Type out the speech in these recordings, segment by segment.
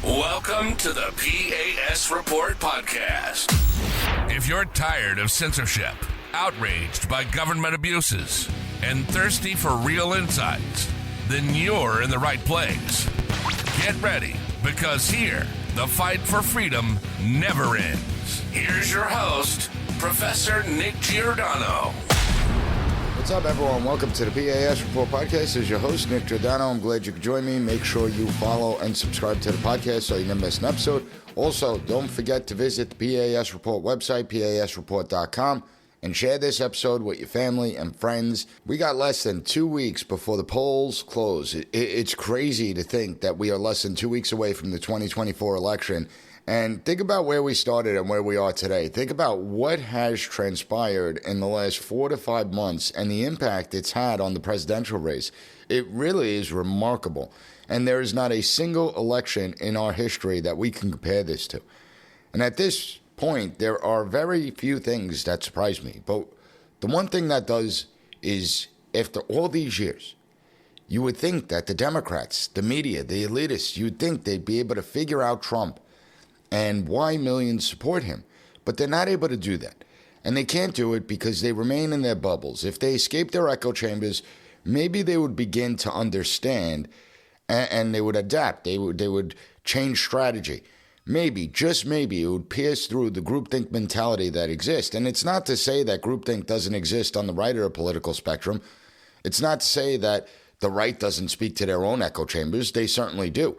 Welcome to the P.A.S. Report podcast. If you're tired of censorship, outraged by government abuses, and thirsty for real insights, then you're in the right place. Get ready, because here, the fight for freedom never ends. Here's your host, Professor Nick Giordano. What's up, everyone? Welcome to the P.A.S. Report podcast. This is your host, Nick Giordano. I'm glad you could join me. Make sure you follow and subscribe to the podcast so you never miss an episode. Also, don't forget to visit the P.A.S. Report website, pasreport.com, and share this episode with your family and friends. We got less than 2 weeks before the polls close. It's crazy to think that we are less than 2 weeks away from the 2024 election. And think about where we started and where we are today. Think about what has transpired in the last 4 to 5 months and the impact it's had on the presidential race. It really is remarkable. And there is not a single election in our history that we can compare this to. And at this point, there are very few things that surprise me. But the one thing that does is, after all these years, you would think that the Democrats, the media, the elitists, you'd think they'd be able to figure out Trump and why millions support him. But they're not able to do that. And they can't do it because they remain in their bubbles. If they escape their echo chambers, maybe they would begin to understand and they would adapt. They would change strategy. Maybe, just maybe, it would pierce through the groupthink mentality that exists. And it's not to say that groupthink doesn't exist on the right of the political spectrum. It's not to say that the right doesn't speak to their own echo chambers. They certainly do.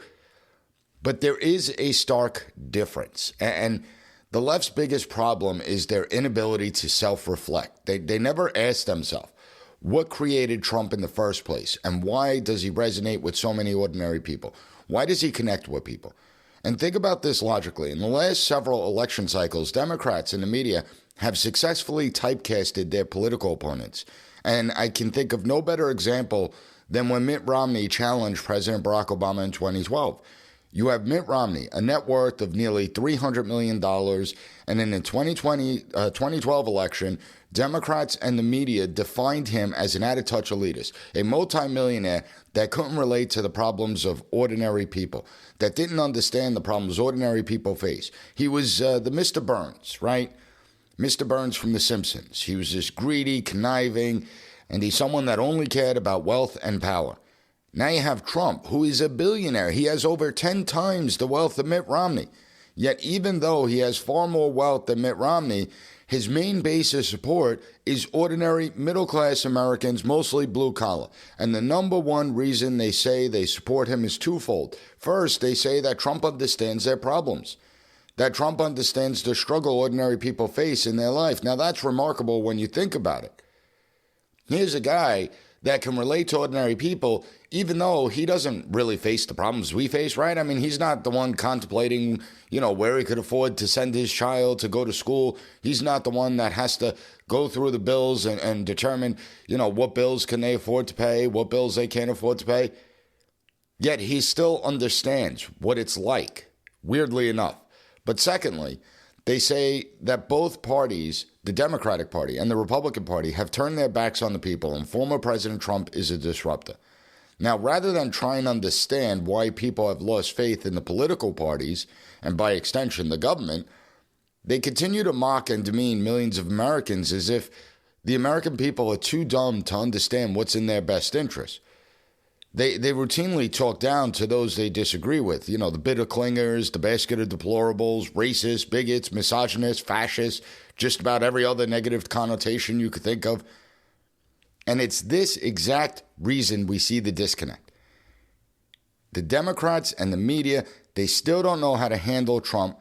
But there is a stark difference. And the left's biggest problem is their inability to self-reflect. They never ask themselves, what created Trump in the first place? And why does he resonate with so many ordinary people? Why does he connect with people? And think about this logically. In the last several election cycles, Democrats and the media have successfully typecasted their political opponents. And I can think of no better example than when Mitt Romney challenged President Barack Obama in 2012. You have Mitt Romney, a net worth of nearly $300 million, and in the 2012 election, Democrats and the media defined him as an out-of-touch elitist, a multimillionaire that couldn't relate to the problems of ordinary people, that didn't understand the problems ordinary people face. He was the Mr. Burns, right? Mr. Burns from The Simpsons. He was this greedy, conniving, and he's someone that only cared about wealth and power. Now you have Trump, who is a billionaire. He has over 10 times the wealth of Mitt Romney. Yet even though he has far more wealth than Mitt Romney, his main base of support is ordinary middle-class Americans, mostly blue-collar. And the number one reason they say they support him is twofold. First, they say that Trump understands their problems, that Trump understands the struggle ordinary people face in their life. Now that's remarkable when you think about it. Here's a guy that can relate to ordinary people, even though he doesn't really face the problems we face, right? I mean, he's not the one contemplating, where he could afford to send his child to go to school. He's not the one that has to go through the bills and determine, what bills can they afford to pay, what bills they can't afford to pay. Yet he still understands what it's like, weirdly enough. But secondly, they say that both parties, the Democratic Party and the Republican Party, have turned their backs on the people, and former President Trump is a disruptor. Now, rather than try and understand why people have lost faith in the political parties, and by extension, the government, they continue to mock and demean millions of Americans as if the American people are too dumb to understand what's in their best interest. They routinely talk down to those they disagree with, the bitter clingers, the basket of deplorables, racists, bigots, misogynists, fascists, just about every other negative connotation you could think of. And it's this exact reason we see the disconnect. The Democrats and the media, they still don't know how to handle Trump.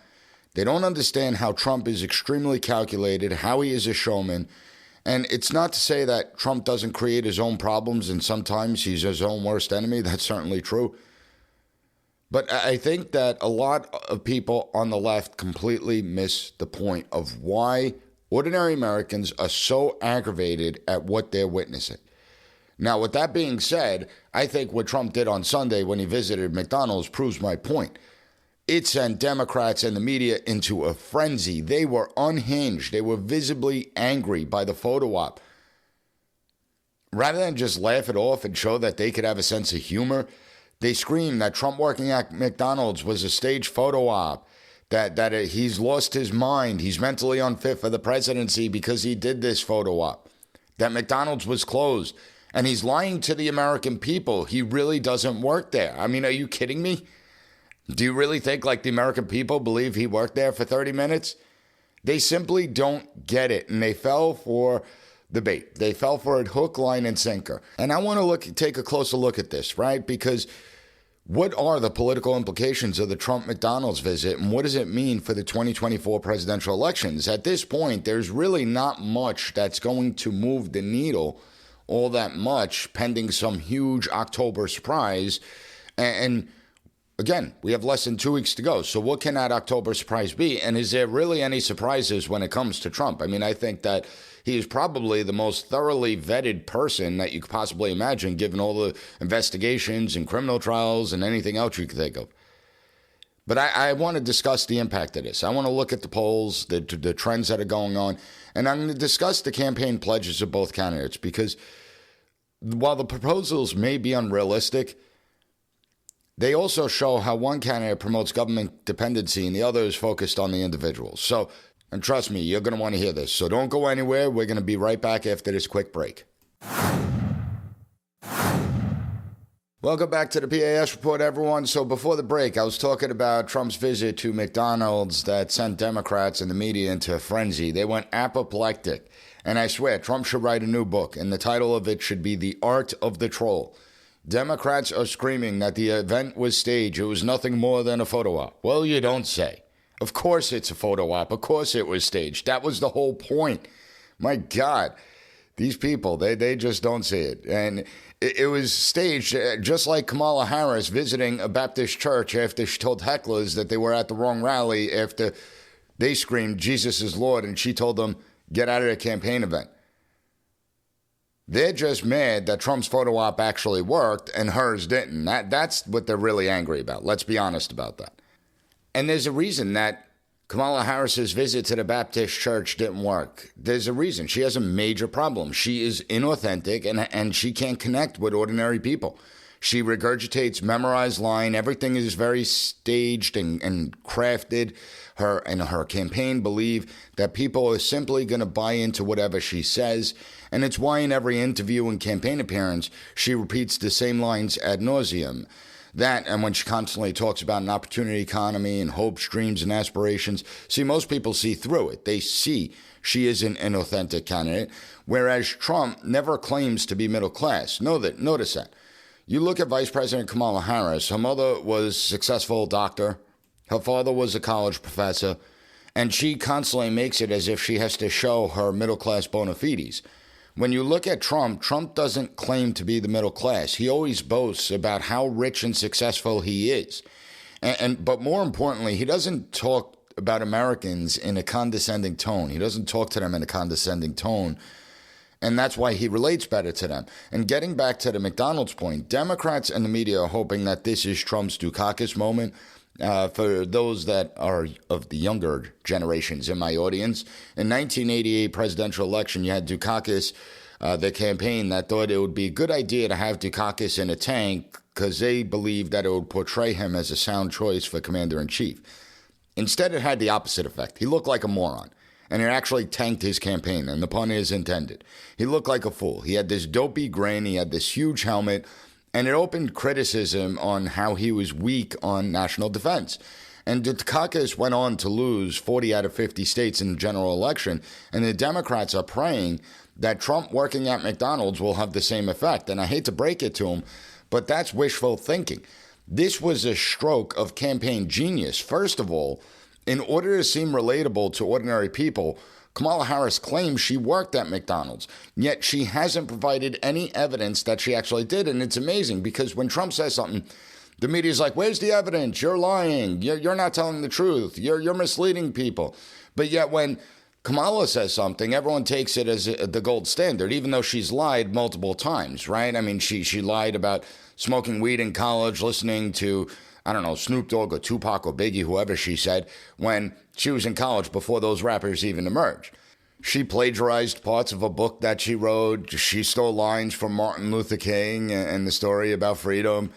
They don't understand how Trump is extremely calculated, how he is a showman. And it's not to say that Trump doesn't create his own problems and sometimes he's his own worst enemy. That's certainly true. But I think that a lot of people on the left completely miss the point of why ordinary Americans are so aggravated at what they're witnessing. Now, with that being said, I think what Trump did on Sunday when he visited McDonald's proves my point. It sent Democrats and the media into a frenzy. They were unhinged. They were visibly angry by the photo op. Rather than just laugh it off and show that they could have a sense of humor, They screamed that Trump working at McDonald's was a staged photo op, that he's lost his mind, he's mentally unfit for the presidency because he did this photo op, that McDonald's was closed, and he's lying to the American people. He really doesn't work there. I mean, are you kidding me? Do you really think like the American people believe he worked there for 30 minutes? They simply don't get it, and they fell for the bait. They fell for it hook, line, and sinker. And I want to take a closer look at this, right? Because what are the political implications of the Trump McDonald's visit, and what does it mean for the 2024 presidential elections? At this point, there's really not much that's going to move the needle all that much, pending some huge October surprise. And again, we have less than 2 weeks to go. So what can that October surprise be? And is there really any surprises when it comes to Trump? I mean, I think that he is probably the most thoroughly vetted person that you could possibly imagine, given all the investigations and criminal trials and anything else you could think of. But I want to discuss the impact of this. I want to look at the polls, the trends that are going on, and I'm going to discuss the campaign pledges of both candidates, because while the proposals may be unrealistic, they also show how one candidate promotes government dependency and the other is focused on the individual. So, and trust me, you're going to want to hear this. So don't go anywhere. We're going to be right back after this quick break. Welcome back to the P.A.S. report, everyone. So before the break, I was talking about Trump's visit to McDonald's that sent Democrats and the media into a frenzy. They went apoplectic. And I swear, Trump should write a new book, and the title of it should be The Art of the Troll. Democrats are screaming that the event was staged. It was nothing more than a photo op. Well, you don't say. Of course it's a photo op. Of course it was staged. That was the whole point. My God, these people, they just don't see it. And it was staged, just like Kamala Harris visiting a Baptist church after she told hecklers that they were at the wrong rally after they screamed, Jesus is Lord, and she told them, get out of the campaign event. They're just mad that Trump's photo op actually worked and hers didn't. That's what they're really angry about. Let's be honest about that. And there's a reason that Kamala Harris's visit to the Baptist church didn't work. There's a reason. She has a major problem. She is inauthentic and she can't connect with ordinary people. She regurgitates memorized line. Everything is very staged and crafted. Her and her campaign believe that people are simply going to buy into whatever she says. And it's why in every interview and campaign appearance, she repeats the same lines ad nauseum. That, and when she constantly talks about an opportunity economy and hopes, dreams, and aspirations, see, most people see through it. They see she is an inauthentic candidate, whereas Trump never claims to be middle class. Notice that. You look at Vice President Kamala Harris. Her mother was a successful doctor. Her father was a college professor. And she constantly makes it as if she has to show her middle class bona fides. When you look at Trump, Trump doesn't claim to be the middle class. He always boasts about how rich and successful he is. But more importantly, he doesn't talk about Americans in a condescending tone. He doesn't talk to them in a condescending tone. And that's why he relates better to them. And getting back to the McDonald's point, Democrats and the media are hoping that this is Trump's Dukakis moment. For those that are of the younger generations in my audience, in 1988 presidential election, you had Dukakis, the campaign that thought it would be a good idea to have Dukakis in a tank because they believed that it would portray him as a sound choice for commander-in-chief. Instead, it had the opposite effect. He looked like a moron, and it actually tanked his campaign, and the pun is intended. He looked like a fool. He had this dopey grin, he had this huge helmet, and it opened criticism on how he was weak on national defense. And Dukakis went on to lose 40 out of 50 states in the general election, and the Democrats are praying that Trump working at McDonald's will have the same effect. And I hate to break it to him, but that's wishful thinking. This was a stroke of campaign genius. First of all, in order to seem relatable to ordinary people, Kamala Harris claims she worked at McDonald's, yet she hasn't provided any evidence that she actually did. And it's amazing because when Trump says something, the media's like, where's the evidence? You're lying. You're not telling the truth. You're misleading people. But yet when Kamala says something, everyone takes it as the gold standard, even though she's lied multiple times, right? I mean, she lied about smoking weed in college, listening to, I don't know, Snoop Dogg or Tupac or Biggie, whoever she said, when she was in college before those rappers even emerged. She plagiarized parts of a book that she wrote. She stole lines from Martin Luther King and the story about freedom.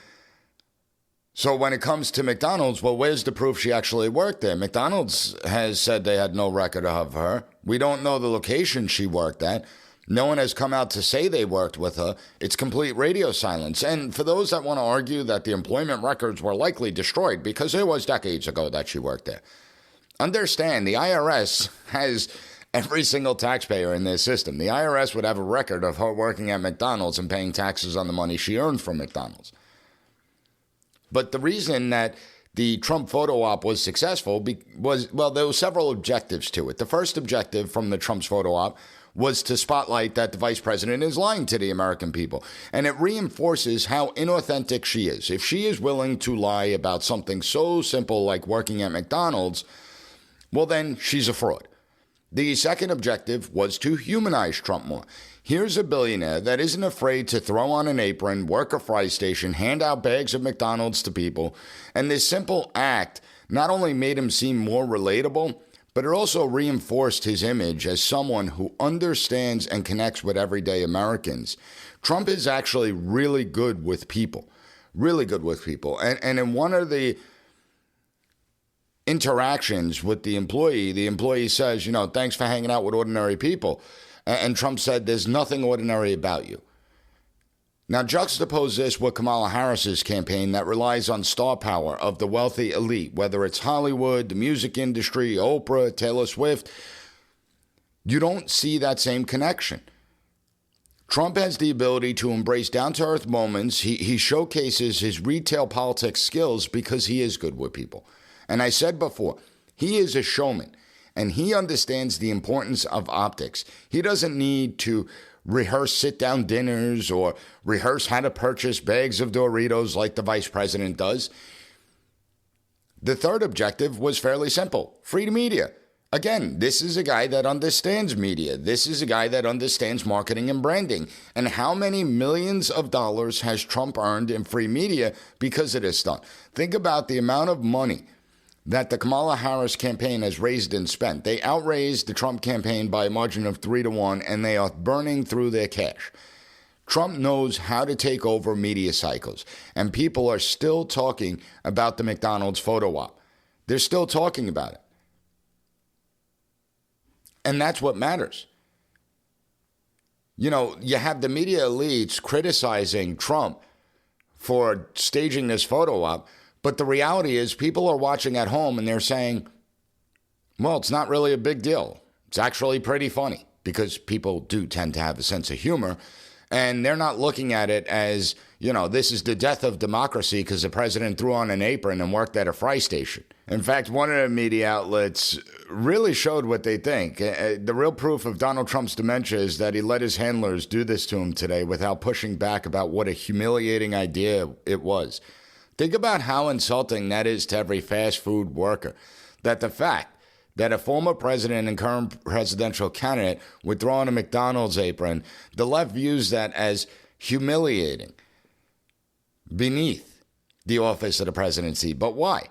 So when it comes to McDonald's, well, where's the proof she actually worked there? McDonald's has said they had no record of her. We don't know the location she worked at. No one has come out to say they worked with her. It's complete radio silence. And for those that want to argue that the employment records were likely destroyed because it was decades ago that she worked there, understand the IRS has every single taxpayer in their system. The IRS would have a record of her working at McDonald's and paying taxes on the money she earned from McDonald's. But the reason that the Trump photo op was successful was, well, there were several objectives to it. The first objective from the Trump's photo op was to spotlight that the vice president is lying to the American people. And it reinforces how inauthentic she is. If she is willing to lie about something so simple like working at McDonald's, well, then she's a fraud. The second objective was to humanize Trump more. Here's a billionaire that isn't afraid to throw on an apron, work a fry station, hand out bags of McDonald's to people. And this simple act not only made him seem more relatable, but it also reinforced his image as someone who understands and connects with everyday Americans. Trump is actually really good with people, really good with people. And in one of the interactions with the employee says, thanks for hanging out with ordinary people. And Trump said, there's nothing ordinary about you. Now, juxtapose this with Kamala Harris's campaign that relies on star power of the wealthy elite, whether it's Hollywood, the music industry, Oprah, Taylor Swift. You don't see that same connection. Trump has the ability to embrace down-to-earth moments. He showcases his retail politics skills because he is good with people. And I said before, he is a showman, and he understands the importance of optics. He doesn't need to rehearse sit-down dinners or rehearse how to purchase bags of Doritos like the vice president does. The third objective was fairly simple: free media. Again, this is a guy that understands media. This is a guy that understands marketing and branding. And how many millions of dollars has Trump earned in free media because of this stuff? Think about the amount of money that the Kamala Harris campaign has raised and spent. They outraised the Trump campaign by a margin of 3-1, and they are burning through their cash. Trump knows how to take over media cycles, and people are still talking about the McDonald's photo op. They're still talking about it. And that's what matters. You have the media elites criticizing Trump for staging this photo op, but the reality is people are watching at home and they're saying, well, it's not really a big deal. It's actually pretty funny, because people do tend to have a sense of humor. And they're not looking at it as, this is the death of democracy because the president threw on an apron and worked at a fry station. In fact, one of the media outlets really showed what they think. The real proof of Donald Trump's dementia is that he let his handlers do this to him today without pushing back about what a humiliating idea it was. Think about how insulting that is to every fast food worker, that the fact that a former president and current presidential candidate would throw on a McDonald's apron, the left views that as humiliating, beneath the office of the presidency. But why?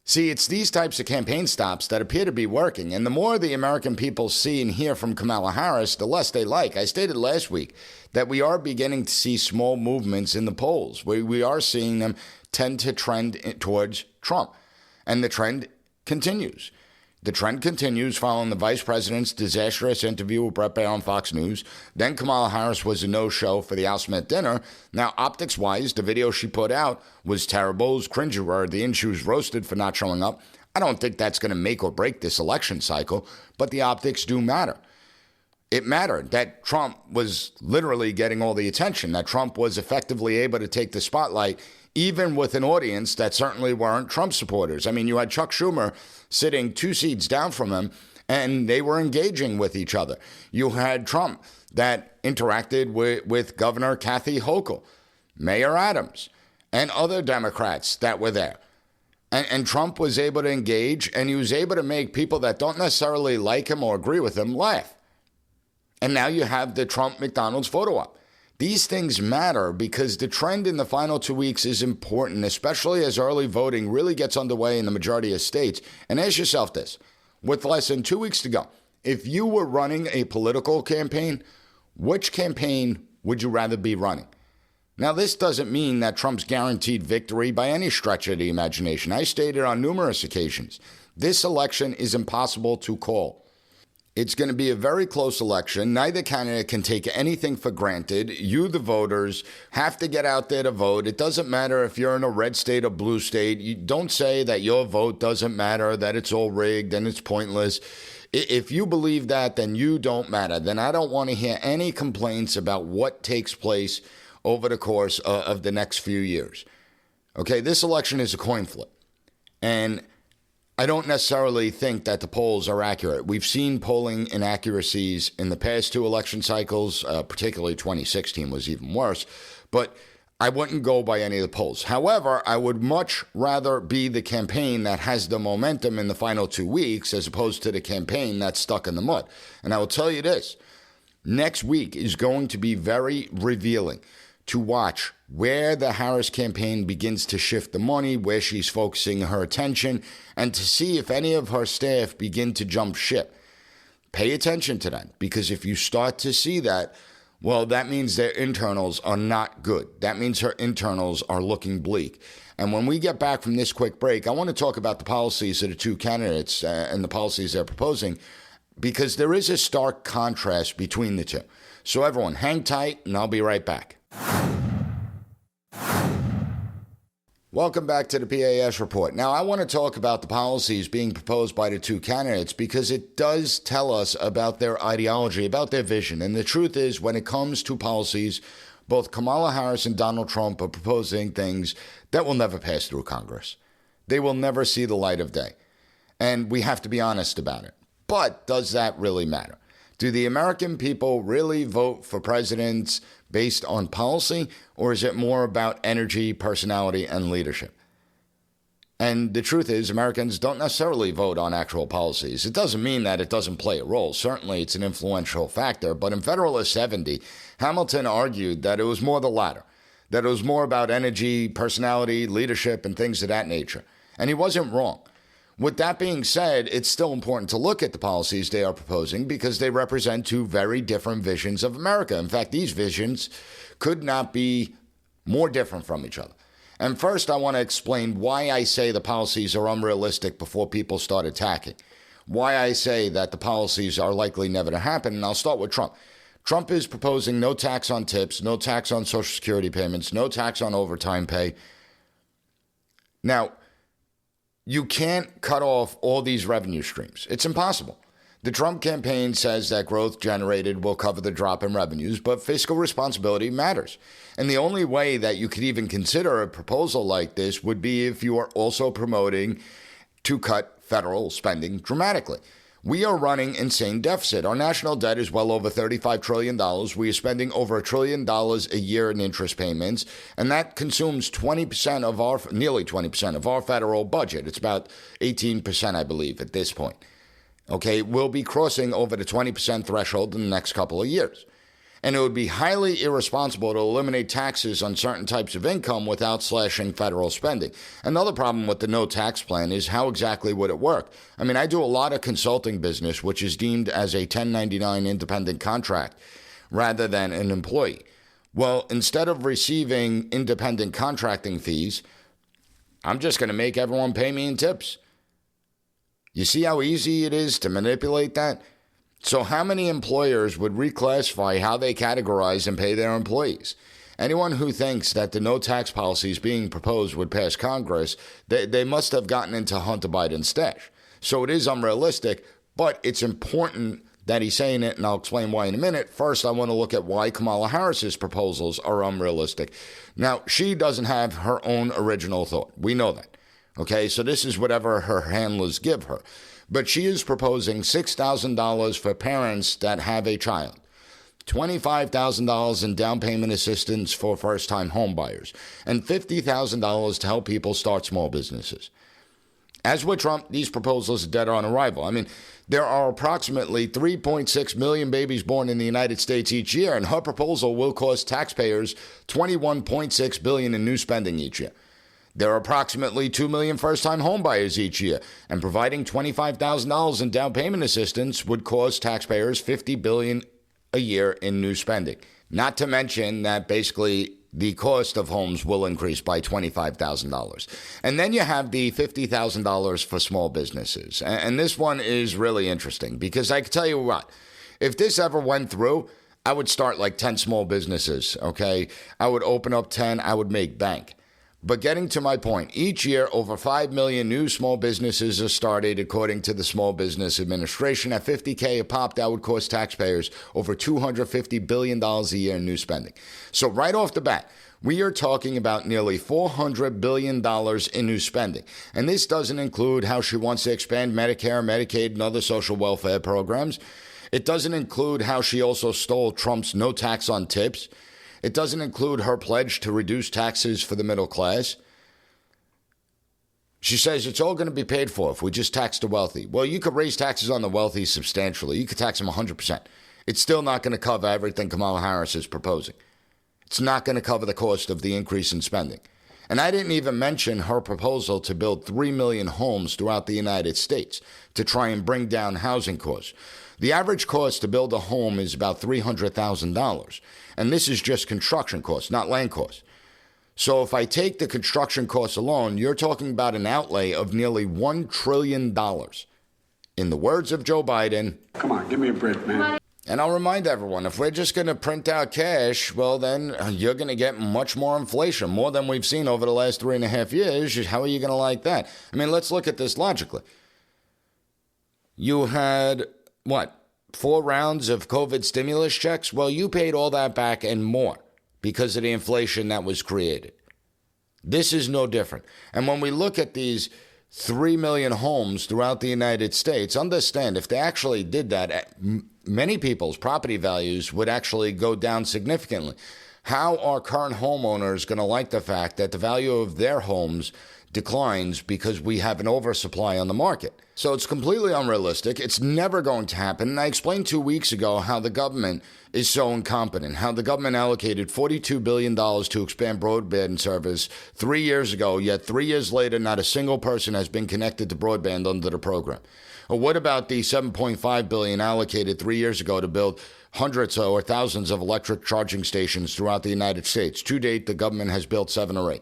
See, it's these types of campaign stops that appear to be working, and the more the American people see and hear from Kamala Harris, the less they like. I stated last week that we are beginning to see small movements in the polls. We are seeing them tend to trend towards Trump, and the trend continues. The trend continues following the vice president's disastrous interview with Brett Baier on Fox News. Then Kamala Harris was a no-show for the Al Smith dinner. Now, optics-wise, the video she put out was terrible, it was cringeworthy, and she was roasted for not showing up. I don't think that's going to make or break this election cycle, but the optics do matter. It mattered that Trump was literally getting all the attention, that Trump was effectively able to take the spotlight, even with an audience that certainly weren't Trump supporters. I mean, you had Chuck Schumer sitting 2 seats down from him, and they were engaging with each other. You had Trump that interacted with Governor Kathy Hochul, Mayor Adams, and other Democrats that were there. And Trump was able to engage, and he was able to make people that don't necessarily like him or agree with him laugh. And now you have the Trump McDonald's photo op. These things matter because the trend in the final 2 weeks is important, especially as early voting really gets underway in the majority of states. And ask yourself this, with less than 2 weeks to go, if you were running a political campaign, which campaign would you rather be running? Now, this doesn't mean that Trump's guaranteed victory by any stretch of the imagination. I stated on numerous occasions, this election is impossible to call. It's going to be a very close election. Neither candidate can take anything for granted. You, the voters, have to get out there to vote. It doesn't matter if you're in a red state or blue state. You don't say that your vote doesn't matter, that it's all rigged and it's pointless. If you believe that, then you don't matter. Then I don't want to hear any complaints about what takes place over the course of the next few years. Okay, this election is a coin flip. And I don't necessarily think that the polls are accurate. We've seen polling inaccuracies in the past two election cycles, particularly 2016 was even worse, but I wouldn't go by any of the polls. However, I would much rather be the campaign that has the momentum in the final 2 weeks as opposed to the campaign that's stuck in the mud. And I will tell you this, next week is going to be very revealing to watch where the Harris campaign begins to shift the money, where she's focusing her attention, and to see if any of her staff begin to jump ship. Pay attention to that, because if you start to see that, well, that means their internals are not good. That means her internals are looking bleak. And when we get back from this quick break, I want to talk about the policies of the two candidates and the policies they're proposing, because there is a stark contrast between the two. So everyone, hang tight, and I'll be right back. Welcome back to the P.A.S. report. Now, I want to talk about the policies being proposed by the two candidates because it does tell us about their ideology, about their vision. And the truth is, when it comes to policies, both Kamala Harris and Donald Trump are proposing things that will never pass through Congress. They will never see the light of day. And we have to be honest about it. But does that really matter? Do the American people really vote for presidents based on policy, or is it more about energy, personality, and leadership? And the truth is, Americans don't necessarily vote on actual policies. It doesn't mean that it doesn't play a role. Certainly, it's an influential factor. But in Federalist 70, Hamilton argued that it was more the latter, that it was more about energy, personality, leadership, and things of that nature. And he wasn't wrong. With that being said, it's still important to look at the policies they are proposing because they represent two very different visions of America. In fact, these visions could not be more different from each other. And first, I want to explain why I say the policies are unrealistic before people start attacking, why I say that the policies are likely never to happen, and I'll start with Trump. Trump is proposing no tax on tips, no tax on Social Security payments, no tax on overtime pay. Now, you can't cut off all these revenue streams. It's impossible. The Trump campaign says that growth generated will cover the drop in revenues, but fiscal responsibility matters. And the only way that you could even consider a proposal like this would be if you are also promoting to cut federal spending dramatically. We are running insane deficit. Our national debt is well over $35 trillion. We are spending over $1 trillion a year in interest payments, and that consumes nearly 20% of our federal budget. It's about 18%, I believe, at this point. Okay, we'll be crossing over the 20% threshold in the next couple of years. And it would be highly irresponsible to eliminate taxes on certain types of income without slashing federal spending. Another problem with the no tax plan is how exactly would it work? I mean, I do a lot of consulting business, which is deemed as a 1099 independent contract rather than an employee. Well, instead of receiving independent contracting fees, I'm just going to make everyone pay me in tips. You see how easy it is to manipulate that? So how many employers would reclassify how they categorize and pay their employees? Anyone who thinks that the no tax policies being proposed would pass Congress, they must have gotten into Hunter Biden's stash. So it is unrealistic, but it's important that he's saying it, and I'll explain why in a minute. First, I want to look at why Kamala Harris's proposals are unrealistic. Now, she doesn't have her own original thought. We know that. Okay, so this is whatever her handlers give her. But she is proposing $6,000 for parents that have a child, $25,000 in down payment assistance for first-time homebuyers, and $50,000 to help people start small businesses. As with Trump, these proposals are dead on arrival. I mean, there are approximately 3.6 million babies born in the United States each year, and her proposal will cost taxpayers $21.6 billion in new spending each year. There are approximately 2 million first-time homebuyers each year, and providing $25,000 in down payment assistance would cost taxpayers $50 billion a year in new spending. Not to mention that basically the cost of homes will increase by $25,000. And then you have the $50,000 for small businesses. And this one is really interesting because I can tell you what, if this ever went through, I would start like 10 small businesses, okay? I would open up 10, I would make bank. But getting to my point, each year over 5 million new small businesses are started according to the Small Business Administration. At $50K a pop, that would cost taxpayers over $250 billion a year in new spending. So right off the bat, we are talking about nearly $400 billion in new spending. And this doesn't include how she wants to expand Medicare, Medicaid, and other social welfare programs. It doesn't include how she also stole Trump's no tax on tips. It doesn't include her pledge to reduce taxes for the middle class. She says it's all going to be paid for if we just tax the wealthy. Well, you could raise taxes on the wealthy substantially. You could tax them 100%. It's still not going to cover everything Kamala Harris is proposing. It's not going to cover the cost of the increase in spending. And I didn't even mention her proposal to build 3 million homes throughout the United States to try and bring down housing costs. The average cost to build a home is about $300,000. And this is just construction costs, not land costs. So if I take the construction costs alone, you're talking about an outlay of nearly $1 trillion. In the words of Joe Biden, come on, give me a break, man. And I'll remind everyone, if we're just going to print out cash, well, then you're going to get much more inflation, more than we've seen over the last 3.5 years. How are you going to like that? I mean, let's look at this logically. You had, 4 rounds of COVID stimulus checks? Well, you paid all that back and more because of the inflation that was created. This is no different. And when we look at these 3 million homes throughout the United States, understand if they actually did that, many people's property values would actually go down significantly. How are current homeowners going to like the fact that the value of their homes declines because we have an oversupply on the market? So it's completely unrealistic. It's never going to happen. And I explained 2 weeks ago how the government is so incompetent, how the government allocated $42 billion to expand broadband service 3 years ago, yet 3 years later, not a single person has been connected to broadband under the program. Or what about the $7.5 billion allocated 3 years ago to build hundreds or thousands of electric charging stations throughout the United States? To date, the government has built 7 or 8.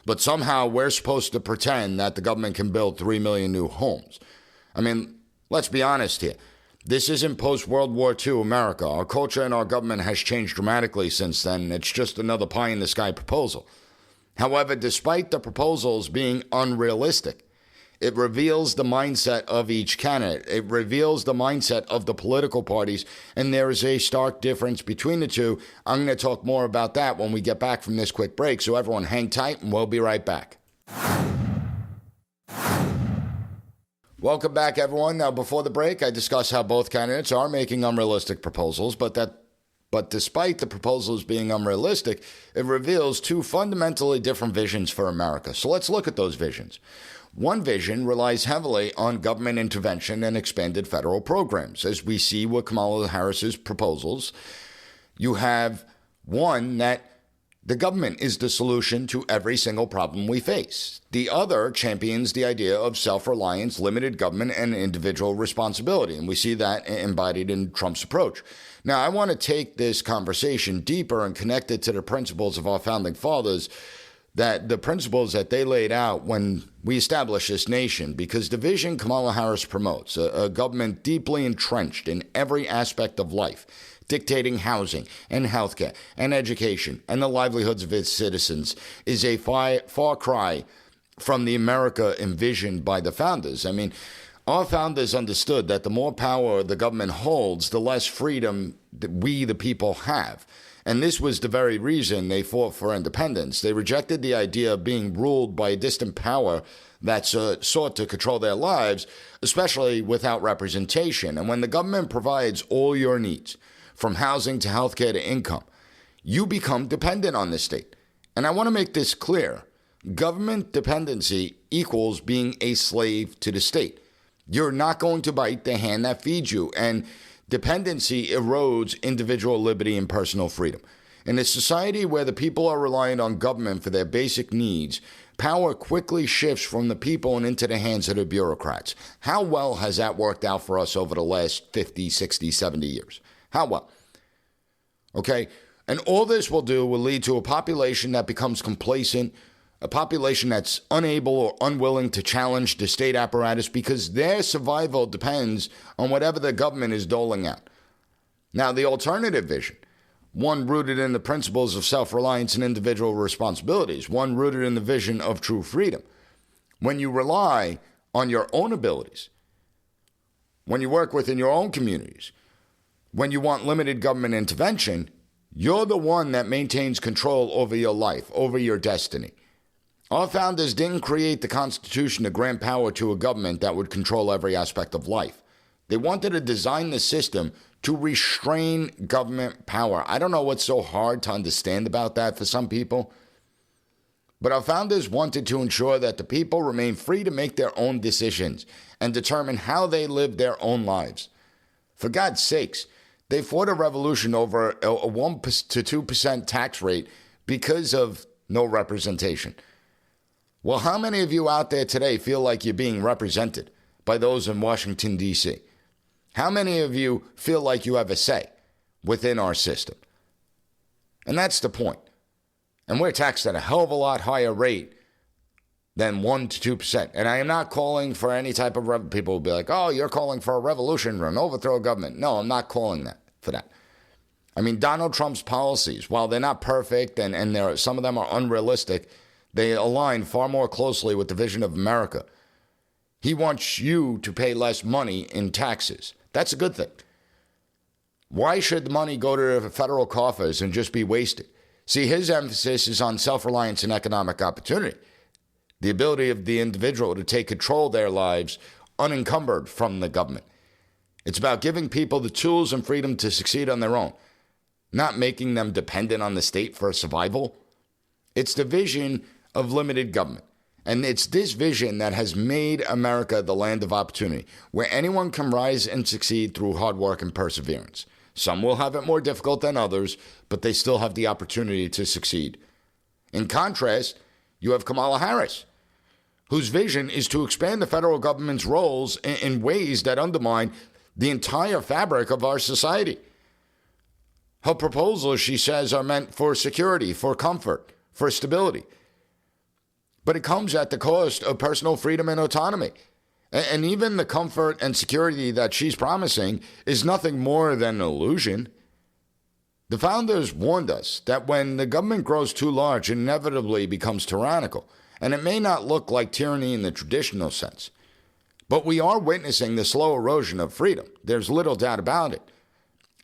But somehow we're supposed to pretend that the government can build 3 million new homes. I mean, let's be honest here. This isn't post-World War II America. Our culture and our government has changed dramatically since then. It's just another pie-in-the-sky proposal. However, despite the proposals being unrealistic, it reveals the mindset of each candidate. It reveals the mindset of the political parties, and there is a stark difference between the two. I'm going to talk more about that when we get back from this quick break, so everyone hang tight, and we'll be right back. Welcome back, everyone. Now, before the break, I discussed how both candidates are making unrealistic proposals, but despite the proposals being unrealistic, it reveals 2 fundamentally different visions for America. So let's look at those visions. One vision relies heavily on government intervention and expanded federal programs. As we see with Kamala Harris's proposals, you have one that the government is the solution to every single problem we face. The other champions the idea of self-reliance, limited government, and individual responsibility. And we see that embodied in Trump's approach. Now, I want to take this conversation deeper and connect it to the principles of our founding fathers, that the principles that they laid out when we established this nation, because the vision Kamala Harris promotes, a government deeply entrenched in every aspect of life, dictating housing and healthcare and education and the livelihoods of its citizens, is a far cry from the America envisioned by the founders. I mean, our founders understood that the more power the government holds, the less freedom that we, the people, have. And this was the very reason they fought for independence. They rejected the idea of being ruled by a distant power that sought to control their lives, especially without representation. And when the government provides all your needs, from housing to healthcare to income, you become dependent on the state. And I want to make this clear. Government dependency equals being a slave to the state. You're not going to bite the hand that feeds you, and dependency erodes individual liberty and personal freedom. In a society where the people are reliant on government for their basic needs, power quickly shifts from the people and into the hands of the bureaucrats. How well has that worked out for us over the last 50, 60, 70 years? How well? Okay, And all this will lead to a population that becomes complacent, a population that's unable or unwilling to challenge the state apparatus because their survival depends on whatever the government is doling out. Now, the alternative vision, one rooted in the principles of self-reliance and individual responsibilities, one rooted in the vision of true freedom. When you rely on your own abilities, when you work within your own communities, when you want limited government intervention, you're the one that maintains control over your life, over your destiny. Our founders didn't create the Constitution to grant power to a government that would control every aspect of life. They wanted to design the system to restrain government power. I don't know what's so hard to understand about that for some people, but our founders wanted to ensure that the people remain free to make their own decisions and determine how they live their own lives. For God's sakes, they fought a revolution over a 1 to 2% tax rate because of no representation. Well, how many of you out there today feel like you're being represented by those in Washington, D.C.? How many of you feel like you have a say within our system? And that's the point. And we're taxed at a hell of a lot higher rate than 1 to 2%. And I am not calling for any type of people will be like, oh, you're calling for a revolution or an overthrow of government. No, I'm not calling for that. I mean, Donald Trump's policies, while they're not perfect and some of them are unrealistic, they align far more closely with the vision of America. He wants you to pay less money in taxes. That's a good thing. Why should the money go to the federal coffers and just be wasted? See, his emphasis is on self-reliance and economic opportunity, the ability of the individual to take control of their lives unencumbered from the government. It's about giving people the tools and freedom to succeed on their own, not making them dependent on the state for survival. It's the vision of limited government. And it's this vision that has made America the land of opportunity, where anyone can rise and succeed through hard work and perseverance. Some will have it more difficult than others, but they still have the opportunity to succeed. In contrast, you have Kamala Harris, whose vision is to expand the federal government's roles in ways that undermine the entire fabric of our society. Her proposals, she says, are meant for security, for comfort, for stability. But it comes at the cost of personal freedom and autonomy. And even the comfort and security that she's promising is nothing more than an illusion. The founders warned us that when the government grows too large, it inevitably becomes tyrannical. And it may not look like tyranny in the traditional sense. But we are witnessing the slow erosion of freedom. There's little doubt about it.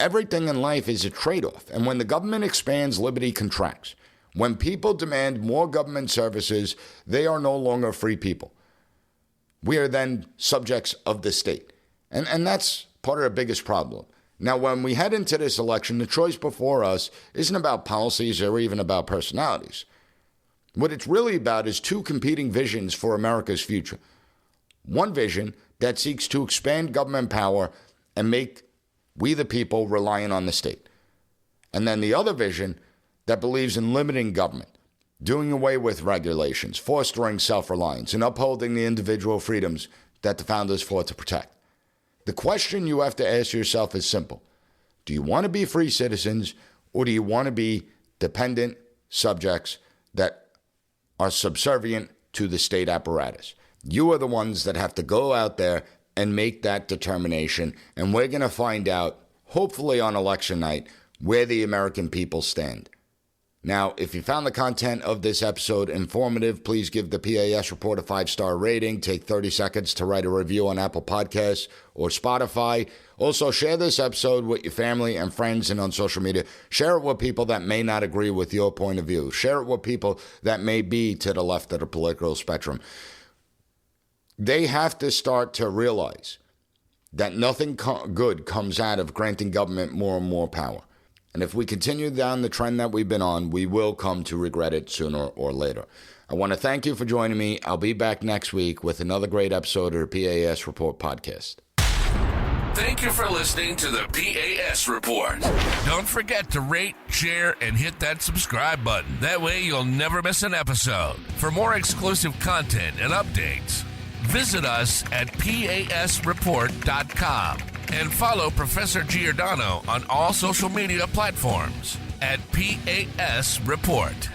Everything in life is a trade-off. And when the government expands, liberty contracts. When people demand more government services, they are no longer free people. We are then subjects of the state. And that's part of the biggest problem. Now, when we head into this election, the choice before us isn't about policies or even about personalities. What it's really about is two competing visions for America's future. One vision that seeks to expand government power and make we the people reliant on the state. And then the other vision that believes in limiting government, doing away with regulations, fostering self-reliance, and upholding the individual freedoms that the founders fought to protect. The question you have to ask yourself is simple. Do you want to be free citizens, or do you want to be dependent subjects that are subservient to the state apparatus? You are the ones that have to go out there and make that determination, and we're going to find out, hopefully on election night, where the American people stand. Now, if you found the content of this episode informative, please give the P.A.S. report a 5-star rating. Take 30 seconds to write a review on Apple Podcasts or Spotify. Also, share this episode with your family and friends and on social media. Share it with people that may not agree with your point of view. Share it with people that may be to the left of the political spectrum. They have to start to realize that nothing good comes out of granting government more and more power. And if we continue down the trend that we've been on, we will come to regret it sooner or later. I want to thank you for joining me. I'll be back next week with another great episode of the P.A.S. Report podcast. Thank you for listening to the P.A.S. Report. Don't forget to rate, share, and hit that subscribe button. That way you'll never miss an episode. For more exclusive content and updates, visit us at PASreport.com. And follow Professor Giordano on all social media platforms. at P.A.S. Report.